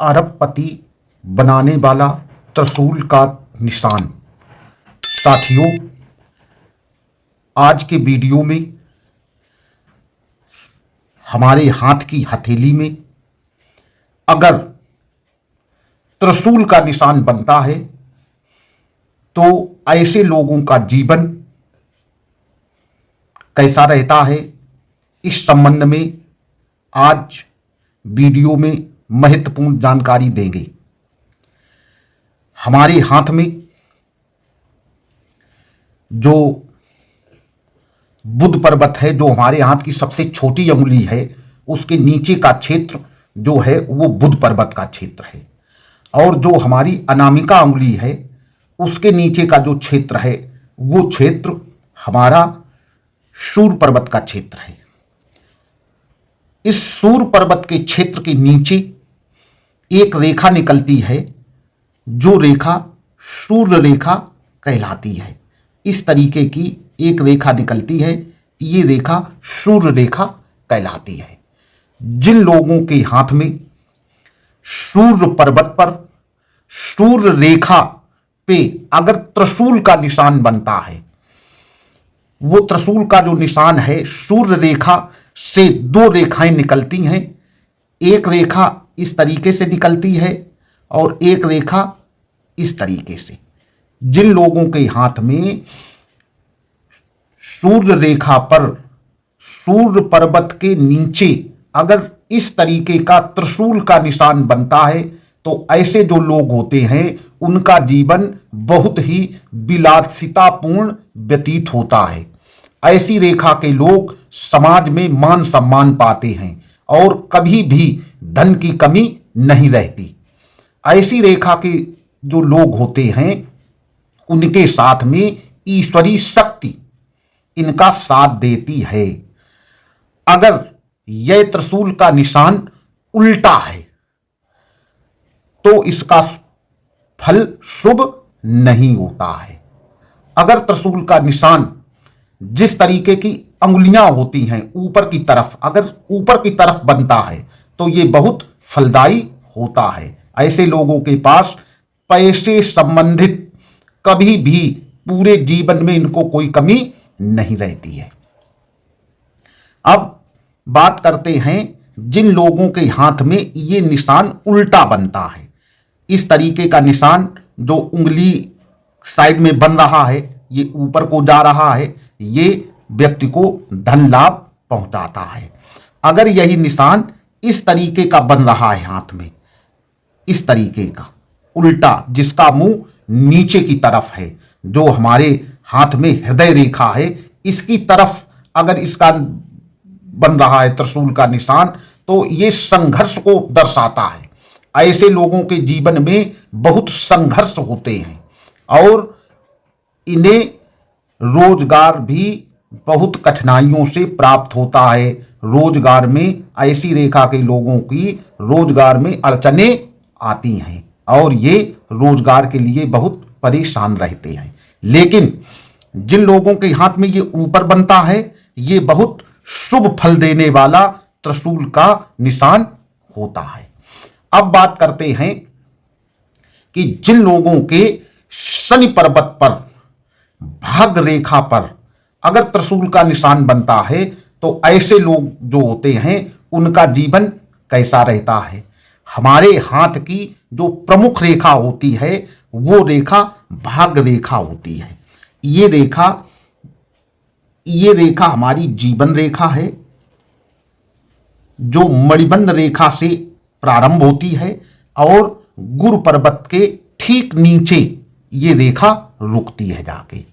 अरबपति बनाने वाला त्रिशूल का निशान। साथियों, आज के वीडियो में हमारे हाथ की हथेली में अगर त्रिशूल का निशान बनता है तो ऐसे लोगों का जीवन कैसा रहता है, इस संबंध में आज वीडियो में महत्वपूर्ण जानकारी देंगे। हमारे हाथ में जो बुध पर्वत है, जो हमारे हाथ की सबसे छोटी अंगुली है, उसके नीचे का क्षेत्र जो है वो बुध पर्वत का क्षेत्र है। और जो हमारी अनामिका अंगुली है, उसके नीचे का जो क्षेत्र है वो क्षेत्र हमारा सूर्य पर्वत का क्षेत्र है। इस सूर्य पर्वत के क्षेत्र के नीचे एक रेखा निकलती है, जो रेखा सूर्य रेखा कहलाती है। इस तरीके की एक रेखा निकलती है, ये रेखा सूर्य रेखा कहलाती है। जिन लोगों के हाथ में सूर्य पर्वत पर सूर्य रेखा पे अगर त्रिशूल का निशान बनता है, वो त्रिशूल का जो निशान है, सूर्य रेखा से दो रेखाएं निकलती हैं। एक रेखा इस तरीके से निकलती है और एक रेखा इस तरीके से। जिन लोगों के हाथ में सूर्य रेखा पर सूर्य पर्वत के नीचे अगर इस तरीके का त्रिशूल का निशान बनता है तो ऐसे जो लोग होते हैं उनका जीवन बहुत ही विलासितापूर्ण व्यतीत होता है। ऐसी रेखा के लोग समाज में मान सम्मान पाते हैं और कभी भी धन की कमी नहीं रहती। ऐसी रेखा के जो लोग होते हैं उनके साथ में ईश्वरीय शक्ति इनका साथ देती है। अगर यह त्रिशूल का निशान उल्टा है तो इसका फल शुभ नहीं होता है। अगर त्रिशूल का निशान जिस तरीके की अंगुलियां होती हैं ऊपर की तरफ, अगर ऊपर की तरफ बनता है तो ये बहुत फलदायी होता है। ऐसे लोगों के पास पैसे संबंधित कभी भी पूरे जीवन में इनको कोई कमी नहीं रहती है। अब बात करते हैं जिन लोगों के हाथ में ये निशान उल्टा बनता है। इस तरीके का निशान जो उंगली साइड में बन रहा है, ये ऊपर को जा रहा है, ये व्यक्ति को धन लाभ पहुंचाता है। अगर यही निशान इस तरीके का बन रहा है हाथ में, इस तरीके का उल्टा, जिसका मुंह नीचे की तरफ है, जो हमारे हाथ में हृदय रेखा है, इसकी तरफ अगर इसका बन रहा है त्रिशूल का निशान, तो ये संघर्ष को दर्शाता है। ऐसे लोगों के जीवन में बहुत संघर्ष होते हैं और इन्हें रोजगार भी बहुत कठिनाइयों से प्राप्त होता है। रोजगार में ऐसी रेखा के लोगों की रोजगार में अड़चने आती हैं और ये रोजगार के लिए बहुत परेशान रहते हैं। लेकिन जिन लोगों के हाथ में ये ऊपर बनता है, ये बहुत शुभ फल देने वाला त्रिशूल का निशान होता है। अब बात करते हैं कि जिन लोगों के शनि पर्वत पर भाग्य रेखा पर अगर त्रिशूल का निशान बनता है तो ऐसे लोग जो होते हैं उनका जीवन कैसा रहता है। हमारे हाथ की जो प्रमुख रेखा होती है वो रेखा भाग्य रेखा होती है। ये रेखा हमारी जीवन रेखा है, जो मणिबंध रेखा से प्रारंभ होती है और गुरु पर्वत के ठीक नीचे ये रेखा रुकती है जाके,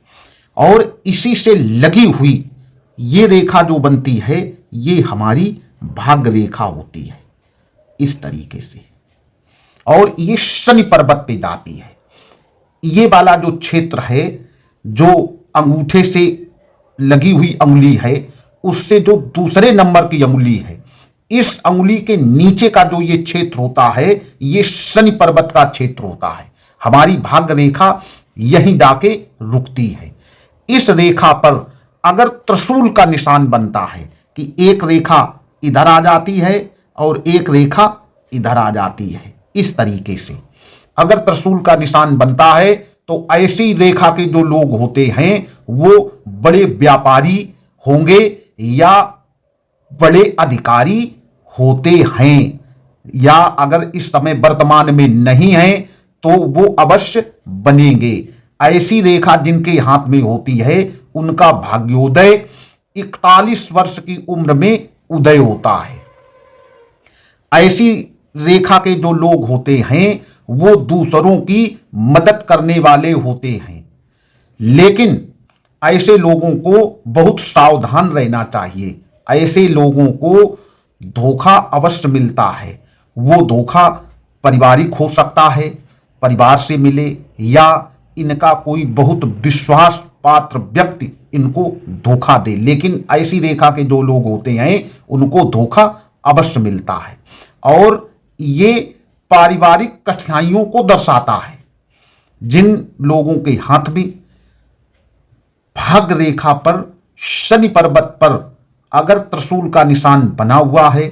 और इसी से लगी हुई ये रेखा जो बनती है ये हमारी भाग्य रेखा होती है इस तरीके से, और ये शनि पर्वत पे जाती है। ये वाला जो क्षेत्र है, जो अंगूठे से लगी हुई अंगुली है, उससे जो दूसरे नंबर की अंगुली है, इस अंगुली के नीचे का जो ये क्षेत्र होता है, ये शनि पर्वत का क्षेत्र होता है। हमारी भाग्य रेखा यहीं जाके रुकती है। इस रेखा पर अगर त्रिशूल का निशान बनता है कि एक रेखा इधर आ जाती है और एक रेखा इधर आ जाती है, इस तरीके से। अगर त्रिशूल का निशान बनता है तो ऐसी रेखा के जो लोग होते हैं वो बड़े व्यापारी होंगे या बड़े अधिकारी होते हैं, या अगर इस समय वर्तमान में नहीं है तो वो अवश्य बनेंगे। ऐसी रेखा जिनके हाथ में होती है उनका भाग्योदय 41 वर्ष की उम्र में उदय होता है। ऐसी रेखा के जो लोग होते हैं वो दूसरों की मदद करने वाले होते हैं, लेकिन ऐसे लोगों को बहुत सावधान रहना चाहिए। ऐसे लोगों को धोखा अवश्य मिलता है। वो धोखा पारिवारिक हो सकता है, परिवार से मिले, या इनका कोई बहुत विश्वास पात्र व्यक्ति इनको धोखा दे, लेकिन ऐसी रेखा के जो लोग होते हैं उनको धोखा अवश्य मिलता है। और ये पारिवारिक कठिनाइयों को दर्शाता है। जिन लोगों के हाथ में भाग्य रेखा पर शनि पर्वत पर अगर त्रिशूल का निशान बना हुआ है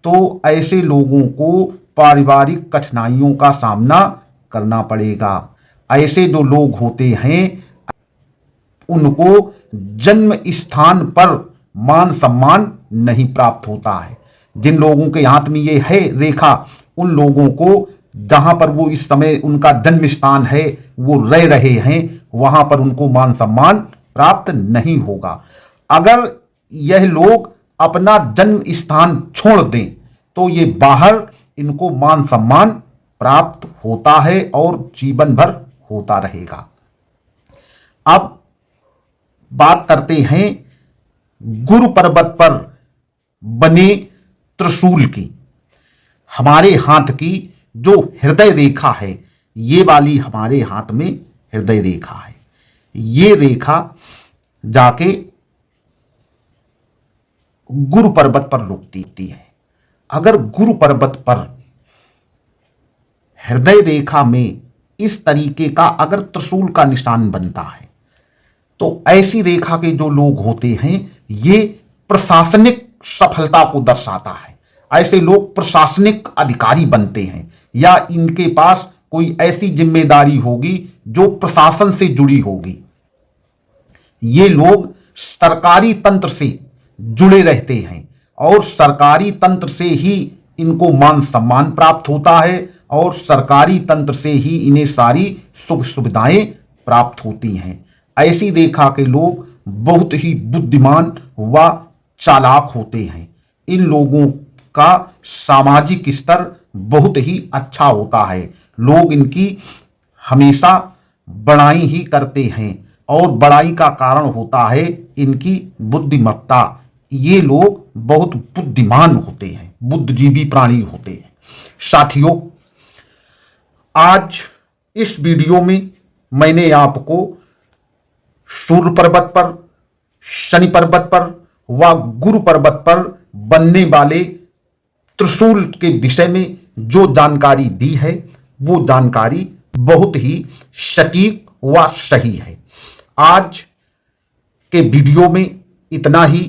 तो ऐसे लोगों को पारिवारिक कठिनाइयों का सामना करना पड़ेगा। ऐसे जो लोग होते हैं उनको जन्म स्थान पर मान सम्मान नहीं प्राप्त होता है। जिन लोगों के हाथ में ये है रेखा, उन लोगों को जहां पर वो इस समय उनका जन्म स्थान है वो रह रहे हैं वहां पर उनको मान सम्मान प्राप्त नहीं होगा। अगर यह लोग अपना जन्म स्थान छोड़ दें तो ये बाहर इनको मान सम्मान प्राप्त होता है और जीवन भर होता रहेगा। अब बात करते हैं गुरु पर्वत पर बने त्रिशूल की। हमारे हाथ की जो हृदय रेखा है, ये वाली हमारे हाथ में हृदय रेखा है। ये रेखा जाके गुरु पर्वत पर रुकती है। अगर गुरु पर्वत पर हृदय रेखा में इस तरीके का अगर त्रिशूल का निशान बनता है तो ऐसी रेखा के जो लोग होते हैं ये प्रशासनिक सफलता को दर्शाता है। ऐसे लोग प्रशासनिक अधिकारी बनते हैं या इनके पास कोई ऐसी जिम्मेदारी होगी जो प्रशासन से जुड़ी होगी। ये लोग सरकारी तंत्र से जुड़े रहते हैं और सरकारी तंत्र से ही इनको मान सम्मान प्राप्त होता है और सरकारी तंत्र से ही इन्हें सारी सुख सुविधाएं प्राप्त होती हैं। ऐसी रेखा के लोग बहुत ही बुद्धिमान व चालाक होते हैं। इन लोगों का सामाजिक स्तर बहुत ही अच्छा होता है। लोग इनकी हमेशा बड़ाई ही करते हैं और बड़ाई का कारण होता है इनकी बुद्धिमत्ता। ये लोग बहुत बुद्धिमान होते हैं, बुद्धिजीवी प्राणी होते हैं। साथियों, आज इस वीडियो में मैंने आपको सूर्य पर्वत पर, शनि पर्वत पर व गुरु पर्वत पर बनने वाले त्रिशूल के विषय में जो जानकारी दी है वो जानकारी बहुत ही सटीक व सही है। आज के वीडियो में इतना ही।